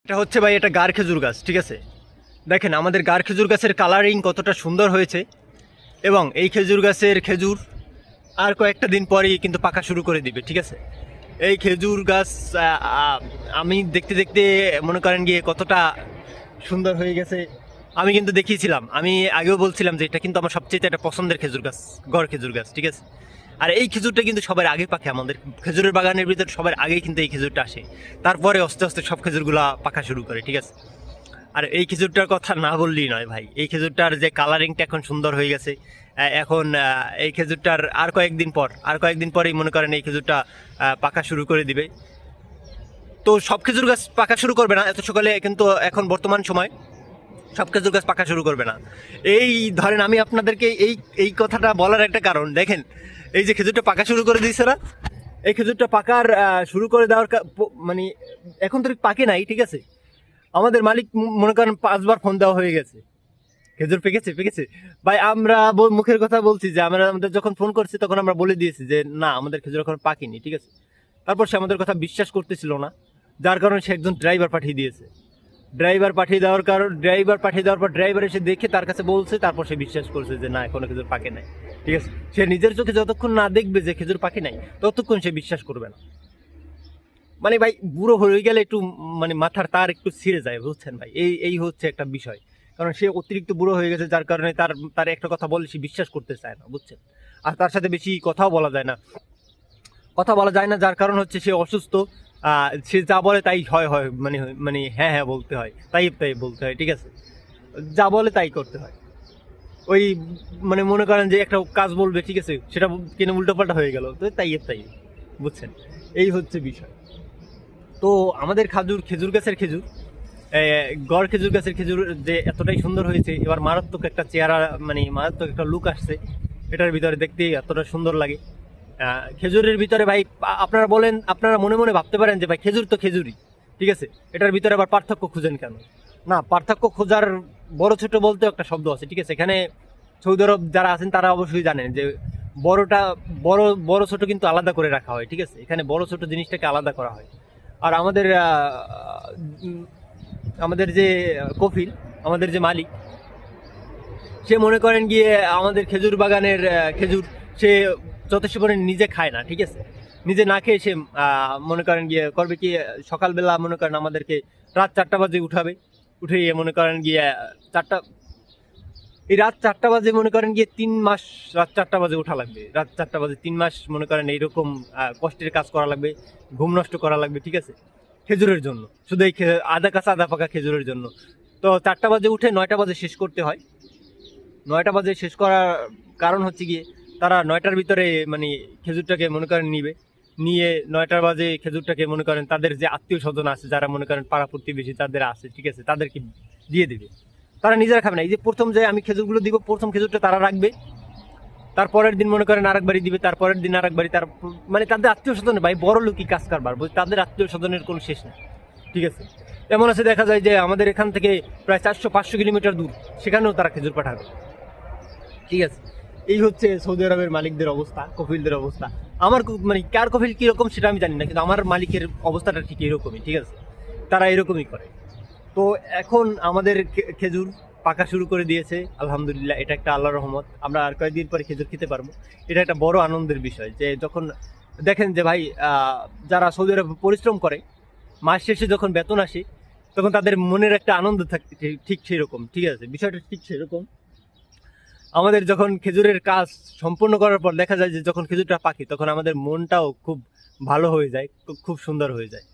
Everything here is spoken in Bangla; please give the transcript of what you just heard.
এটা হচ্ছে ভাই, এটা গার খেজুর গাছ, ঠিক আছে। দেখেন আমাদের গার খেজুর গাছের কালারিং কতটা সুন্দর হয়েছে, এবং এই খেজুর গাছের খেজুর আর কয়েকটা দিন পরেই কিন্তু পাকা শুরু করে দিবে, ঠিক আছে। এই খেজুর গাছ আমি দেখতে দেখতে মনে করেন গিয়ে কতটা সুন্দর হয়ে গেছে। আমি কিন্তু দেখিয়েছিলাম, আমি আগেও বলছিলাম যে এটা কিন্তু আমার সবচেয়ে একটা পছন্দের খেজুর গাছ, গড় খেজুর গাছ, ঠিক আছে। আর এই খেজুরটা কিন্তু সবার আগে পাকে, আমাদের খেজুরের বাগানের ভিতরে সবার আগেই কিন্তু এই খেজুরটা আসে, তারপরে আস্তে আস্তে সব খেজুরগুলা পাকা শুরু করে, ঠিক আছে। আর এই খেজুরটার কথা না বললেই নয় ভাই, এই খেজুরটার যে কালারিংটা এখন সুন্দর হয়ে গেছে। এখন এই খেজুরটার আর কয়েকদিন পরেই মনে করেন এই খেজুরটা পাকা শুরু করে দিবে। তো সব খেজুর গাছ পাকা শুরু করবে না এত সকালে, কিন্তু এখন বর্তমান সময় সব খেজুর গাছ পাকা শুরু করবে না। এই ধরেন আমি আপনাদেরকে এই কথাটা বলার একটা কারণ, দেখেন এই যে খেজুরটা পাকা শুরু করে দিয়েছে না, এই খেজুরটা পাকার শুরু করে দেওয়ার মানে এখন তো পাকে নাই, ঠিক আছে। আমাদের মালিক মনে করেন 5বার ফোন দেওয়া হয়ে গেছে, খেজুর পেকেছে পেকেছে ভাই। আমরা মুখের কথা বলছি যে আমাদের যখন ফোন করছি তখন আমরা বলে দিয়েছি যে না, আমাদের খেজুর এখন পাকেনি, ঠিক আছে। তারপর সে আমাদের কথা বিশ্বাস করতেছিল না, যার কারণে সে একজন ড্রাইভার পাঠিয়ে দিয়েছে। ড্রাইভার পাঠিয়ে দেওয়ার পর ড্রাইভার এসে দেখে তার কাছে বলছে, তারপর সে বিশ্বাস করছে যে না, এখনো খেজুর পাকে নাই, ঠিক আছে। সে নিজের চোখে যতক্ষণ না দেখবে যে খেজুর পাকে নাই, ততক্ষণ সে বিশ্বাস করবে না। মানে ভাই, বুড়ো হয়ে গেলে একটু মানে মাথার তার একটু ছিঁড়ে যায়, বুঝছেন ভাই। এই হচ্ছে একটা বিষয়, কারণ সে অতিরিক্ত বুড়ো হয়ে গেছে, যার কারণে তার একটা কথা বলে সে বিশ্বাস করতে চায় না, বুঝছেন। আর তার সাথে বেশি কথাও বলা যায় না, যার কারণ হচ্ছে সে অসুস্থ। সে যা বলে তাই হয় হয় মানে মানে হ্যাঁ হ্যাঁ বলতে হয়, তাই তাই বলতে হয়, ঠিক আছে। যা বলে তাই করতে হয়। ওই মানে মনে করেন যে একটা কাজ বলবে, ঠিক আছে, সেটা কিনে উল্টোপাল্টা হয়ে গেল, তো তাই, বুঝছেন। এই হচ্ছে বিষয়। তো আমাদের খেজুর গাছের খেজুর, গড় খেজুর গাছের খেজুর যে এতটাই সুন্দর হয়েছে, এবার মারাত্মক একটা চেহারা, মানে মারাত্মক একটা লুক আসছে এটার ভিতরে, দেখতে এতটা সুন্দর লাগে। খেজুরের ভিতরে ভাই আপনারা মনে মনে ভাবতে পারেন যে ভাই খেজুর তো খেজুরই, ঠিক আছে, এটার ভিতরে আবার পার্থক্য খুঁজেন কেন? না, পার্থক্য খোঁজার বড় ছোট বলতে একটা শব্দ আছে, ঠিক আছে। এখানে সৌদি আরব যারা আছেন তারা অবশ্যই জানেন যে বড়টা বড় ছোট কিন্তু আলাদা করে রাখা হয়, ঠিক আছে। এখানে বড় ছোট জিনিসটাকে আলাদা করা হয়। আর আমাদের যে কফিল, আমাদের যে মালিক, সে মনে করেন গিয়ে আমাদের খেজুর বাগানের খেজুর সে যথেষ্ট পরিমাণে নিজে খায় না, ঠিক আছে। নিজে না খেয়ে সে মনে করেন গিয়ে করবে কি, সকালবেলা মনে করেন আমাদেরকে রাত 4টা বাজে উঠে মনে করেন গিয়ে 4টা এই রাত 4টা বাজে মনে করেন গিয়ে 3 মাস রাত 4টা বাজে উঠা লাগবে, রাত 4টা বাজে 3 মাস মনে করেন এইরকম কষ্টের কাজ করা লাগবে, ঘুম নষ্ট করা লাগবে, ঠিক আছে, খেজুরের জন্য, শুধু এই আধা কাঁচা আধা পাকা খেজুরের জন্য। তো 4টা বাজে উঠে 9টা বাজে শেষ করতে হয়। 9টা বাজে শেষ করার কারণ হচ্ছে গিয়ে তারা 9টার ভিতরে মানে খেজুরটাকে মনে করেন নিয়ে 9টা বাজে খেজুরটাকে মনে করেন তাদের যে আত্মীয় স্বজন আছে, যারা মনে করেন পাড়া প্রতিবেশী যাদের আছে, ঠিক আছে, তাদেরকে দিয়ে দিবে। তারা নিজেরা খাবে না, এই যে প্রথম যে আমি খেজুরগুলো দিব, প্রথম খেজুরটা তারা রাখবে, তারপরের দিন মনে করেন আরেকবারই দিবে, তারপরের দিন আরেকবারই, মানে তাদের আত্মীয় স্বজন ভাই বড় লোকই কাজ কারবার, তাদের আত্মীয় স্বজনের কোনো শেষ নেই, ঠিক আছে। এমন আছে দেখা যায় যে আমাদের এখান থেকে প্রায় 400-500 কিলোমিটার দূর, সেখানেও তারা খেজুর পাঠাবে, ঠিক আছে। এই হচ্ছে সৌদি আরবের মালিকদের অবস্থা, কফিলদের অবস্থা। আমার মানে কার কফিল কিরকম সেটা আমি জানি না, কিন্তু আমার মালিকের অবস্থাটা ঠিক এরকমই, ঠিক আছে। তারা এরকমই করে। তো এখন আমাদের খেজুর পাকা শুরু করে দিয়েছে, আলহামদুলিল্লাহ, এটা একটা আল্লাহর রহমত। আমরা আর কয়েকদিন পরে খেজুর খেতে পারবো। এটা একটা বড় আনন্দের বিষয় যে যখন দেখেন যে ভাই যারা সৌদি আরবে পরিশ্রম করে, মাস শেষে যখন বেতন আসে, তখন তাদের মনের একটা আনন্দ থাকে, ঠিক সেরকম, ঠিক আছে, বিষয়টা ঠিক সেরকম। আমাদের যখন খেজুরের কাজ সম্পূর্ণ করার পর দেখা যায় যে যখন খেজুরটা পাকে, তখন আমাদের মনটাও খুব ভালো হয়ে যায়, খুব সুন্দর হয়ে যায়।